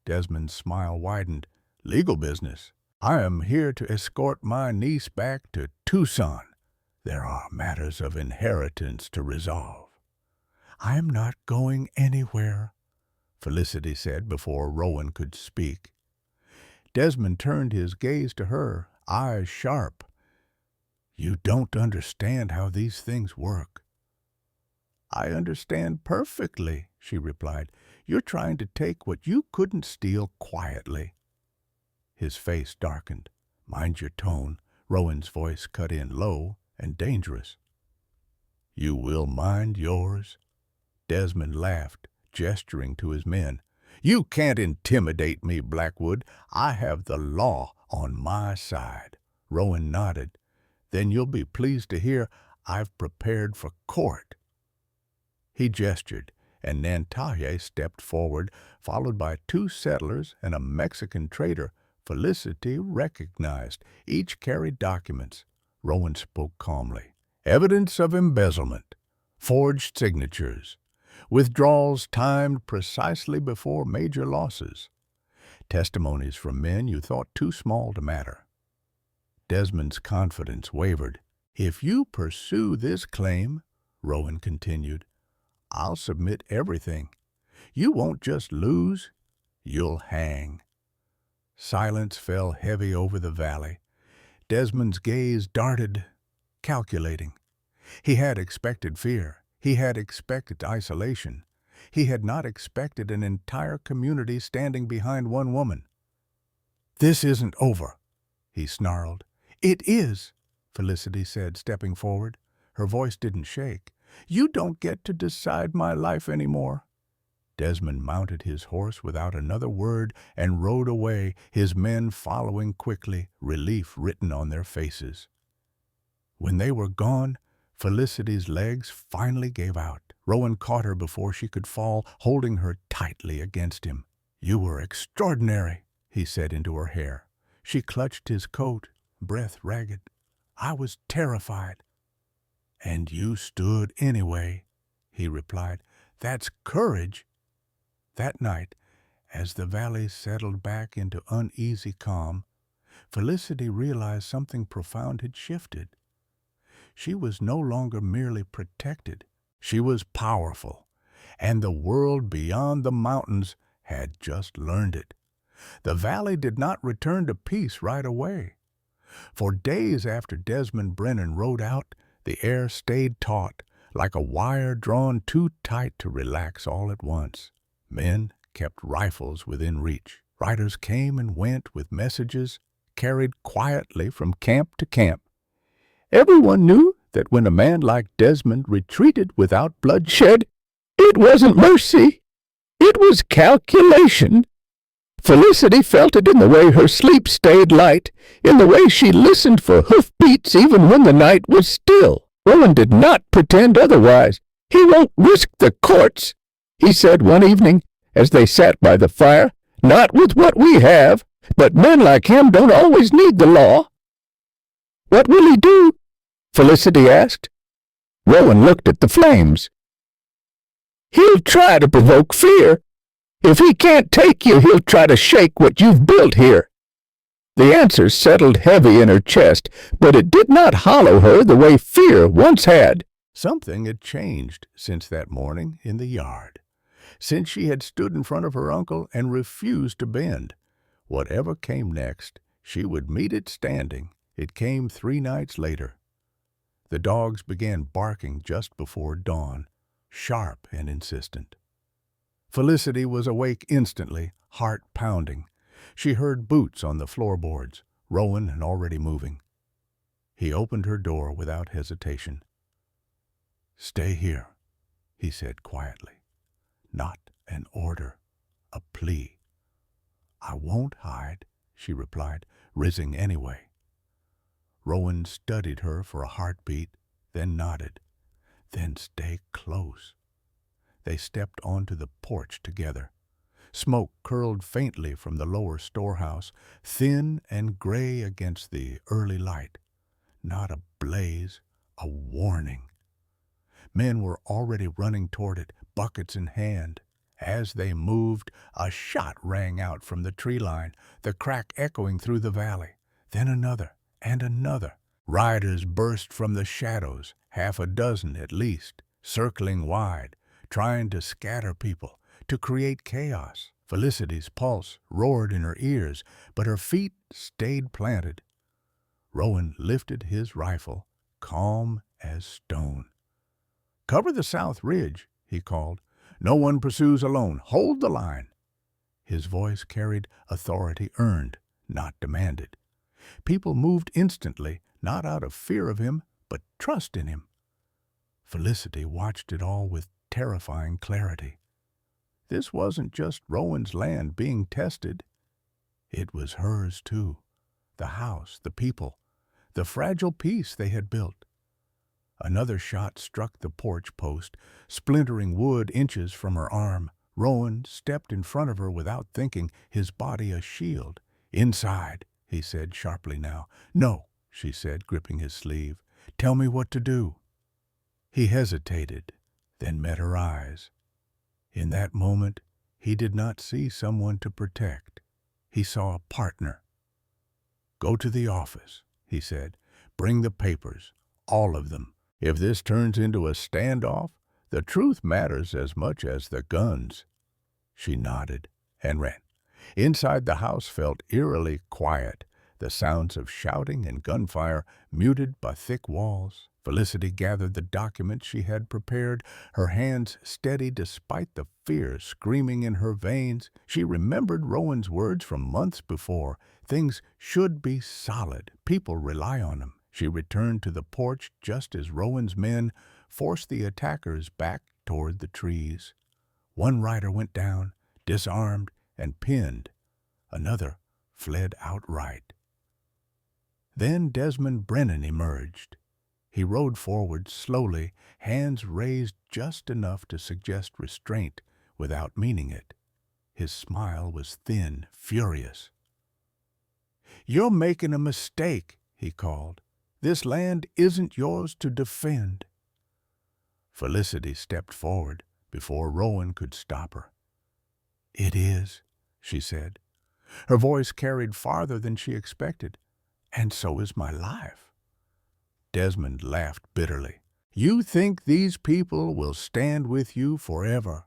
Desmond's smile widened. "Legal business. I am here to escort my niece back to Tucson. There are matters of inheritance to resolve." "I am not going anywhere," Felicity said before Rowan could speak. Desmond turned his gaze to her, eyes sharp. "You don't understand how these things work." "I understand perfectly," she replied. "You're trying to take what you couldn't steal quietly." His face darkened. "Mind your tone," Rowan's voice cut in low and dangerous. "You will mind yours?" Desmond laughed, gesturing to his men. "You can't intimidate me, Blackwood. I have the law on my side." Rowan nodded. "Then you'll be pleased to hear I've prepared for court." He gestured, and Nantaye stepped forward, followed by 2 settlers and a Mexican trader Felicity recognized. Each carried documents. Rowan spoke calmly. Evidence of embezzlement, forged signatures, withdrawals timed precisely before major losses, testimonies from men you thought too small to matter. Desmond's confidence wavered. If you pursue this claim, Rowan continued, I'll submit everything. You won't just lose, you'll hang. Silence fell heavy over the valley. Desmond's gaze darted, calculating. He had expected fear. He had expected isolation. He had not expected an entire community standing behind one woman. This isn't over, he snarled. It is, Felicity said, stepping forward. Her voice didn't shake. You don't get to decide my life anymore. Desmond mounted his horse without another word and rode away, his men following quickly, relief written on their faces. When they were gone, Felicity's legs finally gave out. Rowan caught her before she could fall, holding her tightly against him. You were extraordinary, he said into her hair. She clutched his coat, breath ragged. I was terrified. And you stood anyway, he replied. That's courage. That night, as the valley settled back into uneasy calm, Felicity realized something profound had shifted. She was no longer merely protected. She was powerful, and the world beyond the mountains had just learned it. The valley did not return to peace right away. For days after Desmond Brennan rode out, the air stayed taut, like a wire drawn too tight to relax all at once. Men kept rifles within reach. Riders came and went with messages carried quietly from camp to camp. Everyone knew that when a man like Desmond retreated without bloodshed, it wasn't mercy, it was calculation. Felicity felt it in the way her sleep stayed light, in the way she listened for hoofbeats even when the night was still. Rowan did not pretend otherwise. He won't risk the courts, he said one evening as they sat by the fire. Not with what we have, but men like him don't always need the law. What will he do? Felicity asked. Rowan looked at the flames. He'll try to provoke fear. If he can't take you, he'll try to shake what you've built here. The answer settled heavy in her chest, but it did not hollow her the way fear once had. Something had changed since that morning in the yard, since she had stood in front of her uncle and refused to bend. Whatever came next, she would meet it standing. It came 3 nights later. The dogs began barking just before dawn, sharp and insistent. Felicity was awake instantly, heart pounding. She heard boots on the floorboards, Rowan had already moving. He opened her door without hesitation. Stay here, he said quietly. Not an order, a plea. I won't hide, she replied, rising anyway. Rowan studied her for a heartbeat, then nodded. Then stay close. They stepped onto the porch together. Smoke curled faintly from the lower storehouse, thin and gray against the early light. Not a blaze, a warning. Men were already running toward it, buckets in hand. As they moved, a shot rang out from the tree line, the crack echoing through the valley. Then another, and another. Riders burst from the shadows, 6 at least, circling wide, trying to scatter people, to create chaos. Felicity's pulse roared in her ears, but her feet stayed planted. Rowan lifted his rifle, calm as stone. Cover the south ridge, he called. No one pursues alone. Hold the line. His voice carried authority earned, not demanded. People moved instantly, not out of fear of him, but trust in him. Felicity watched it all with terrifying clarity. This wasn't just Rowan's land being tested. It was hers too. The house, the people, the fragile peace they had built. Another shot struck the porch post, splintering wood inches from her arm. Rowan stepped in front of her without thinking, his body a shield. "Inside," he said sharply now. "No," she said, gripping his sleeve. "Tell me what to do." He hesitated, then met her eyes. In that moment, he did not see someone to protect. He saw a partner. "Go to the office," he said. "Bring the papers, all of them. If this turns into a standoff, the truth matters as much as the guns." She nodded and ran. Inside, the house felt eerily quiet, the sounds of shouting and gunfire muted by thick walls. Felicity gathered the documents she had prepared, her hands steady despite the fear screaming in her veins. She remembered Rowan's words from months before. Things should be solid. People rely on them. She returned to the porch just as Rowan's men forced the attackers back toward the trees. One rider went down, disarmed and pinned. Another fled outright. Then Desmond Brennan emerged. He rode forward slowly, hands raised just enough to suggest restraint without meaning it. His smile was thin, furious. "You're making a mistake," he called. "This land isn't yours to defend." Felicity stepped forward before Rowan could stop her. "It is," she said. Her voice carried farther than she expected. "And so is my life." Desmond laughed bitterly. "You think these people will stand with you forever?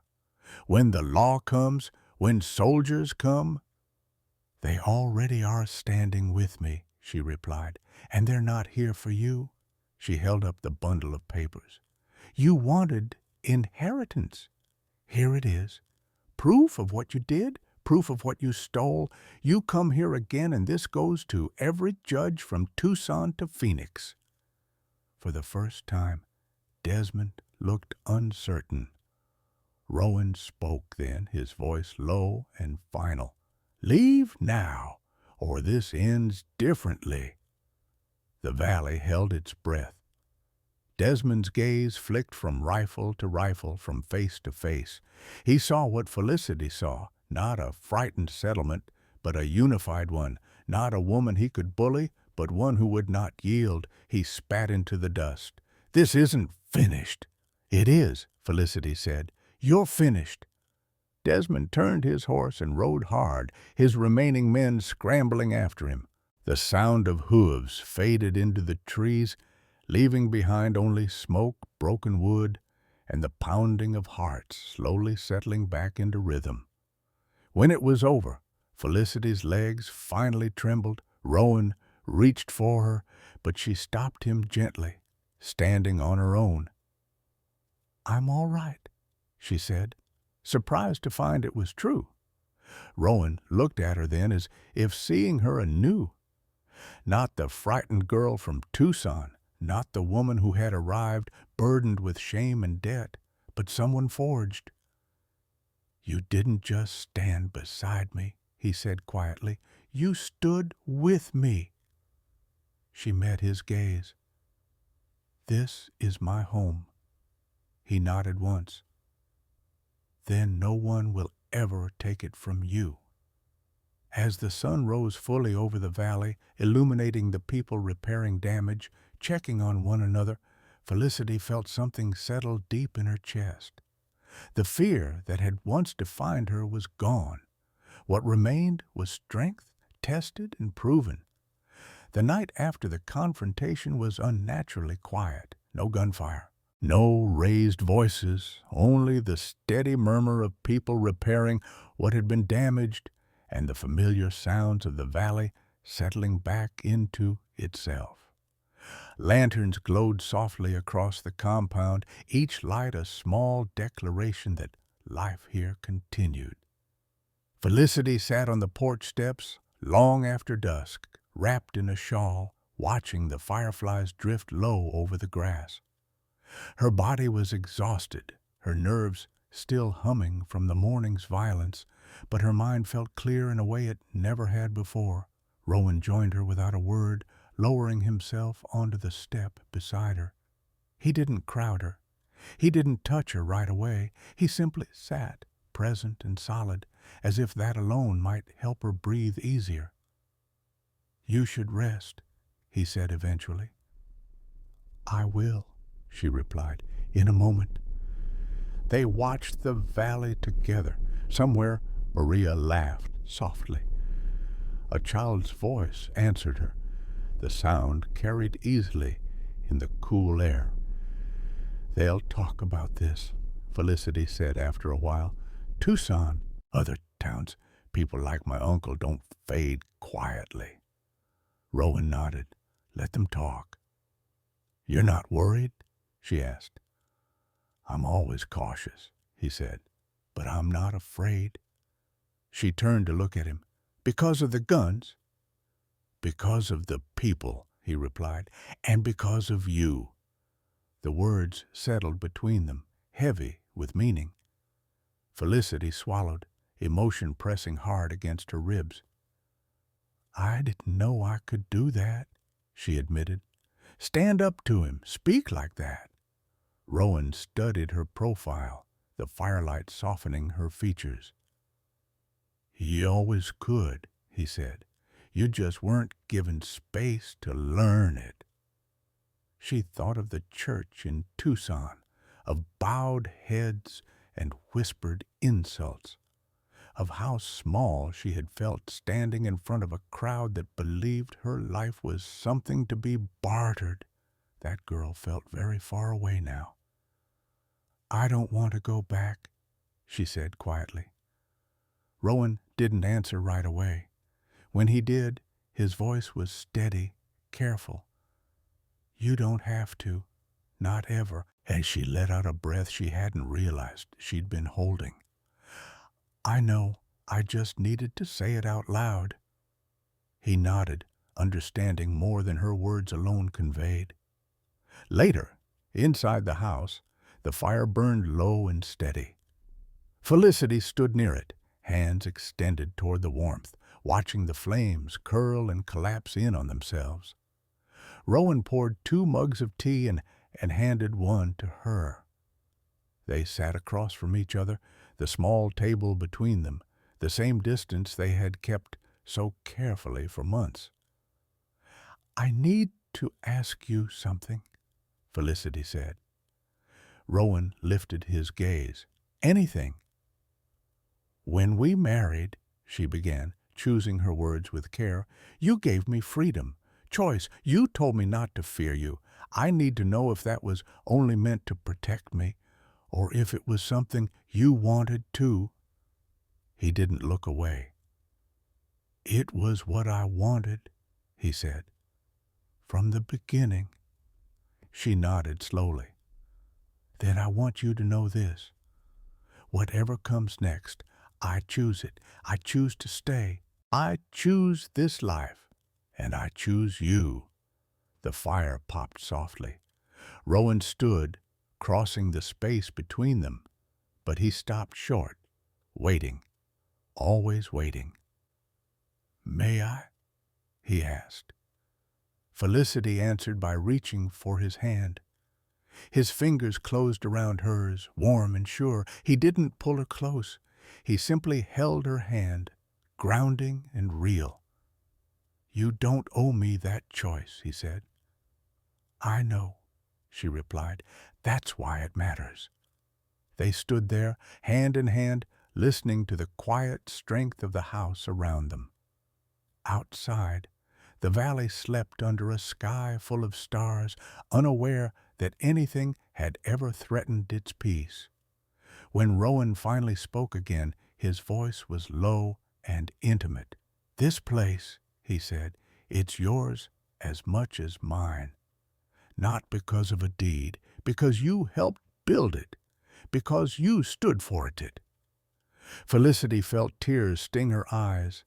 When the law comes, when soldiers come?" "They already are standing with me," she replied, "and they're not here for you." She held up the bundle of papers. "You wanted inheritance. Here it is. Proof of what you did, proof of what you stole. You come here again, and this goes to every judge from Tucson to Phoenix." For the first time, Desmond looked uncertain. Rowan spoke then, his voice low and final. "Leave now, or this ends differently." The valley held its breath. Desmond's gaze flicked from rifle to rifle, from face to face. He saw what Felicity saw, not a frightened settlement, but a unified one, not a woman he could bully, but one who would not yield. He spat into the dust. "This isn't finished." "It is," Felicity said. "You're finished." Desmond turned his horse and rode hard, his remaining men scrambling after him. The sound of hooves faded into the trees, leaving behind only smoke, broken wood, and the pounding of hearts slowly settling back into rhythm. When it was over, Felicity's legs finally trembled. Rowan reached for her, but she stopped him gently, standing on her own. "I'm all right," she said, surprised to find it was true. Rowan looked at her then as if seeing her anew. Not the frightened girl from Tucson, not the woman who had arrived burdened with shame and debt, but someone forged. "You didn't just stand beside me," he said quietly. "You stood with me." She met his gaze. "This is my home." He nodded once. "Then no one will ever take it from you." As the sun rose fully over the valley, illuminating the people repairing damage, checking on one another, Felicity felt something settle deep in her chest. The fear that had once defined her was gone. What remained was strength, tested and proven. The night after the confrontation was unnaturally quiet. No gunfire, no raised voices, only the steady murmur of people repairing what had been damaged and the familiar sounds of the valley settling back into itself. Lanterns glowed softly across the compound, each light a small declaration that life here continued. Felicity sat on the porch steps long after dusk, wrapped in a shawl, watching the fireflies drift low over the grass. Her body was exhausted, her nerves still humming from the morning's violence, but her mind felt clear in a way it never had before. Rowan joined her without a word, lowering himself onto the step beside her. He didn't crowd her. He didn't touch her right away. He simply sat, present and solid, as if that alone might help her breathe easier. "You should rest," he said eventually. "I will," she replied, "in a moment." They watched the valley together. Somewhere, Maria laughed softly. A child's voice answered her. The sound carried easily in the cool air. "They'll talk about this," Felicity said after a while. "Tucson, other towns, people like my uncle don't fade quietly." Rowan nodded. "Let them talk." "You're not worried?" she asked. "I'm always cautious," he said, "but I'm not afraid." She turned to look at him. "Because of the guns?" "Because of the people," he replied, "and because of you." The words settled between them, heavy with meaning. Felicity swallowed, emotion pressing hard against her ribs. "I didn't know I could do that," she admitted. "Stand up to him. Speak like that." Rowan studied her profile, the firelight softening her features. "You always could," he said. "You just weren't given space to learn it." She thought of the church in Tucson, of bowed heads and whispered insults, of how small she had felt standing in front of a crowd that believed her life was something to be bartered. That girl felt very far away now. "I don't want to go back," she said quietly. Rowan didn't answer right away. When he did, his voice was steady, careful. "You don't have to. Not ever," as she let out a breath she hadn't realized she'd been holding. "I know. I just needed to say it out loud." He nodded, understanding more than her words alone conveyed. Later, inside the house, the fire burned low and steady. Felicity stood near it, hands extended toward the warmth, watching the flames curl and collapse in on themselves. Rowan poured 2 mugs of tea and handed one to her. They sat across from each other, the small table between them, the same distance they had kept so carefully for months. "I need to ask you something," Felicity said. Rowan lifted his gaze. "Anything." "When we married," she began, choosing her words with care, "you gave me freedom, choice. You told me not to fear you. I need to know if that was only meant to protect me, or if it was something you wanted too." He didn't look away. "It was what I wanted," he said. "From the beginning." She nodded slowly. "Then I want you to know this. Whatever comes next, I choose it. I choose to stay. I choose this life, and I choose you." The fire popped softly. Rowan stood, crossing the space between them, but he stopped short, waiting, always waiting. "May I?" he asked. Felicity answered by reaching for his hand. His fingers closed around hers, warm and sure. He didn't pull her close. He simply held her hand, grounding and real. "You don't owe me that choice," he said. "I know," she replied. "That's why it matters." They stood there, hand in hand, listening to the quiet strength of the house around them. Outside, the valley slept under a sky full of stars, unaware that anything had ever threatened its peace. When Rowan finally spoke again, his voice was low and intimate. "This place," he said, "it's yours as much as mine. Not because of a deed, because you helped build it, because you stood for it." Felicity felt tears sting her eyes,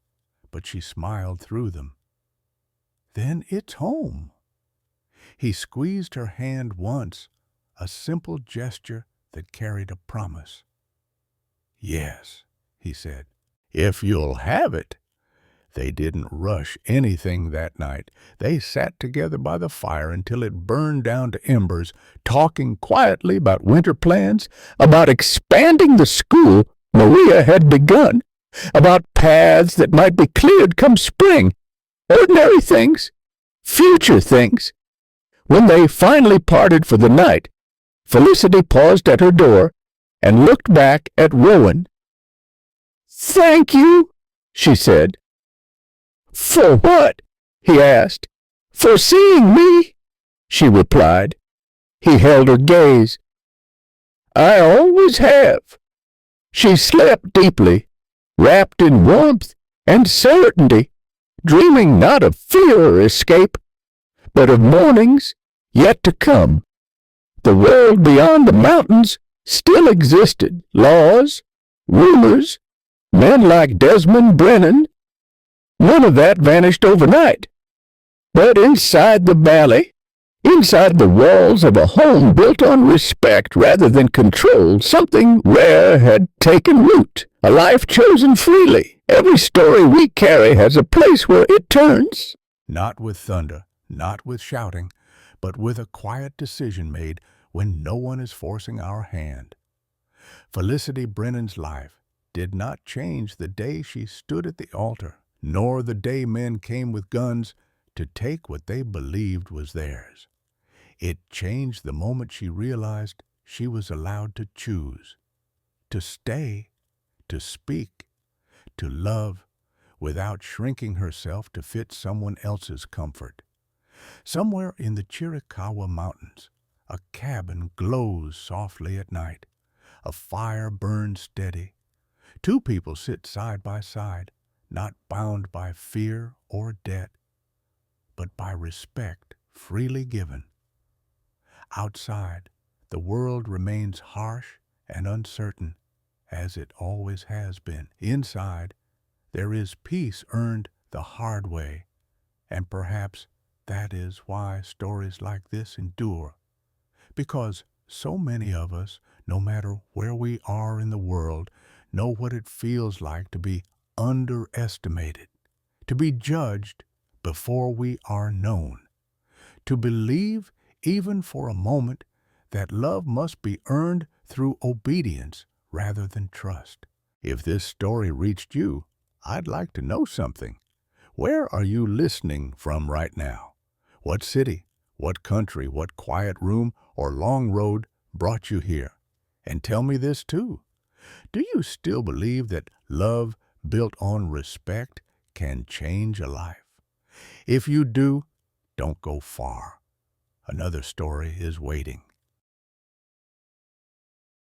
but she smiled through them. "Then it's home." He squeezed her hand once, a simple gesture that carried a promise. "Yes," he said, "if you'll have it." They didn't rush anything that night. They sat together by the fire until it burned down to embers, talking quietly about winter plans, about expanding the school Maria had begun, about paths that might be cleared come spring, ordinary things, future things. When they finally parted for the night, Felicity paused at her door and looked back at Rowan. "Thank you," she said. "For what?" he asked. "For seeing me," she replied. He held her gaze. "I always have." She slept deeply, wrapped in warmth and certainty, dreaming not of fear or escape, but of mornings yet to come. The world beyond the mountains still existed, laws, rumors, men like Desmond Brennan. None of that vanished overnight. But inside the valley, inside the walls of a home built on respect rather than control, something rare had taken root, a life chosen freely. Every story we carry has a place where it turns. Not with thunder, not with shouting, but with a quiet decision made when no one is forcing our hand. Felicity Brennan's life did not change the day she stood at the altar, nor the day men came with guns to take what they believed was theirs. It changed the moment she realized she was allowed to choose, to stay, to speak, to love, without shrinking herself to fit someone else's comfort. Somewhere in the Chiricahua Mountains, a cabin glows softly at night. A fire burns steady. Two people sit side by side, not bound by fear or debt, but by respect freely given. Outside, the world remains harsh and uncertain, as it always has been. Inside, there is peace earned the hard way, and perhaps that is why stories like this endure, because so many of us, no matter where we are in the world, know what it feels like to be underestimated, to be judged before we are known, to believe, even for a moment, that love must be earned through obedience rather than trust. If this story reached you, I'd like to know something. Where are you listening from right now? What city, what country, what quiet room or long road brought you here? And tell me this too. Do you still believe that love built on respect can change a life? If you do, don't go far. Another story is waiting.